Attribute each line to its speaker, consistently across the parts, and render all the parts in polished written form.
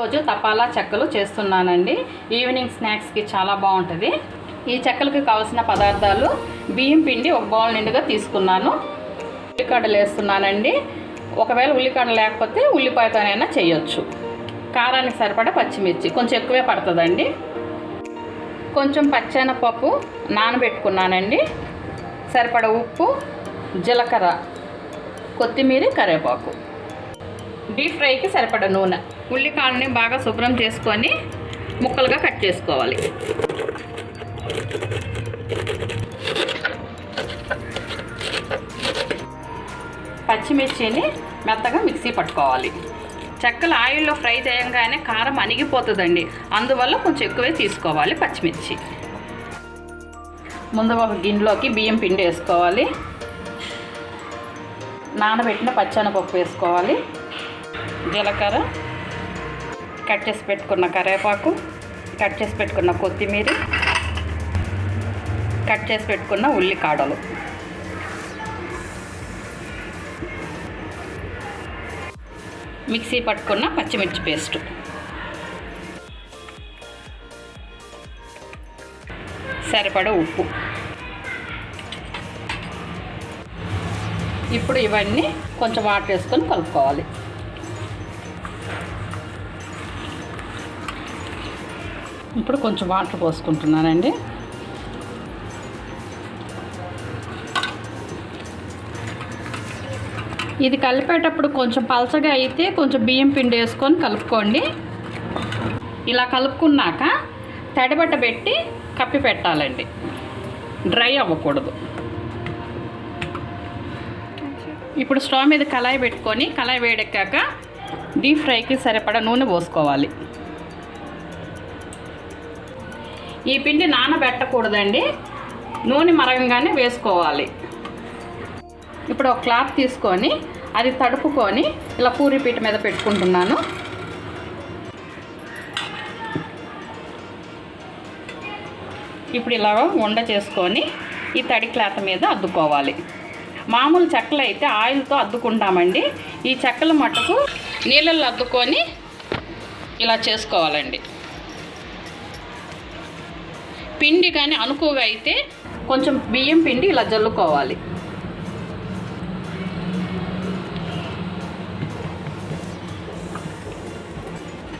Speaker 1: ఈరోజు తపాలా చెక్కలు చేస్తున్నానండి. ఈవినింగ్ స్నాక్స్కి చాలా బాగుంటుంది. ఈ చెక్కలకి కావాల్సిన పదార్థాలు బియ్యం పిండి ఒక బౌల్ నిండుగా తీసుకున్నాను. ఉల్లిగడ్డలు వేస్తున్నానండి. ఒకవేళ ఉల్లిగడ్డ లేకపోతే ఉల్లిపాయతోనైనా చేయొచ్చు. కారానికి సరిపడా పచ్చిమిర్చి కొంచెం ఎక్కువే పడుతుందండి. కొంచెం పచ్చెనపప్పు నానబెట్టుకున్నానండి. సరిపడా ఉప్పు, జీలకర్ర, కొత్తిమీర, కరివేపాకు. డీప్ ఫ్రైకి సరిపడా నూనె. ఉల్లికాడని బాగా శుభ్రం చేసుకొని ముక్కలుగా కట్ చేసుకోవాలి. పచ్చిమిర్చిని మెత్తగా మిక్సీ పట్టుకోవాలి. చెక్కలు ఆయిల్లో ఫ్రై చేయగానే కారం అణిగిపోతుందండి. అందువల్ల కొంచెం ఎక్కువే తీసుకోవాలి పచ్చిమిర్చి. ముందు ఒక గిన్నెలోకి బియ్యం పిండి వేసుకోవాలి. నానబెట్టిన పచ్చెనపప్పు వేసుకోవాలి. జీలకర్ర, కట్ చేసి పెట్టుకున్న కరివేపాకు, కట్ చేసి పెట్టుకున్న కొత్తిమీర, కట్ చేసి పెట్టుకున్న ఉల్లికాడలు, మిక్సీ పట్టుకున్న పచ్చిమిర్చి పేస్టు, సరిపడా ఉప్పు. ఇప్పుడు ఇవన్నీ కొంచెం వాటర్ వేసుకొని కలుపుకోవాలి. ఇప్పుడు కొంచెం వాటర్ పోసుకుంటున్నానండి. ఇది కలిపేటప్పుడు కొంచెం పలచగా అయితే కొంచెం బియ్యం పిండి వేసుకొని కలుపుకోండి. ఇలా కలుపుకున్నాక తడిబట్ట పెట్టి కప్పి పెట్టాలండి. డ్రై అవ్వకూడదు. ఇప్పుడు స్టవ్ మీద కళాయి పెట్టుకొని కళాయి వేడెక్కాక డీప్ ఫ్రైకి సరిపడా నూనె పోసుకోవాలి. ఈ పిండి నానబెట్టకూడదండి. నూనె మరగంగానే వేసుకోవాలి. ఇప్పుడు ఒక క్లాత్ తీసుకొని అది తడుపుకొని ఇలా పూరి పీట మీద పెట్టుకుంటున్నాను. ఇప్పుడు ఇలా ఉండ చేసుకొని ఈ తడి క్లాత్ మీద అద్దుకోవాలి. మామూలు చెక్కలు అయితే ఆయిల్తో అద్దుకుంటామండి. ఈ చెక్కల మట్టుకు నీళ్ళల్లో అద్దుకొని ఇలా చేసుకోవాలండి. పిండి కానీ అనుకువగా అయితే కొంచెం బియ్యం పిండి ఇలా జల్లుకోవాలి.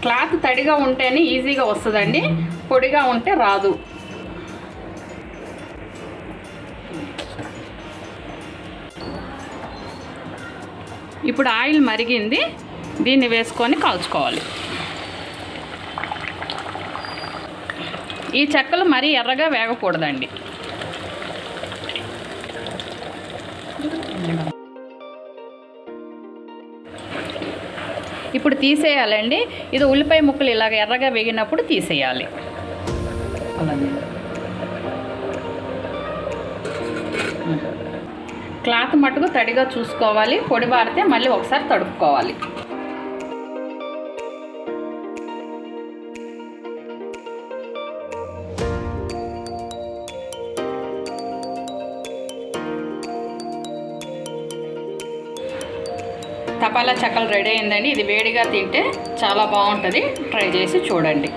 Speaker 1: క్లాత్ తడిగా ఉంటేనే ఈజీగా వస్తుందండి. పొడిగా ఉంటే రాదు. ఇప్పుడు ఆయిల్ మరిగింది. దీన్ని వేసుకొని కాల్చుకోవాలి. ఈ చెక్కలు మరీ ఎర్రగా వేగకూడదండి. ఇప్పుడు తీసేయాలండి. ఇది ఉల్లిపాయ ముక్కలు ఇలాగ ఎర్రగా వేగినప్పుడు తీసేయాలి. క్లాత్ మట్టుకు తడిగా చూసుకోవాలి. పొడి బారితే మళ్ళీ ఒకసారి తడుపుకోవాలి. తపాలా చెక్కలు రెడీ అయిందండి. ఇది వేడిగా తింటే చాలా బాగుంటుంది. ట్రై చేసి చూడండి.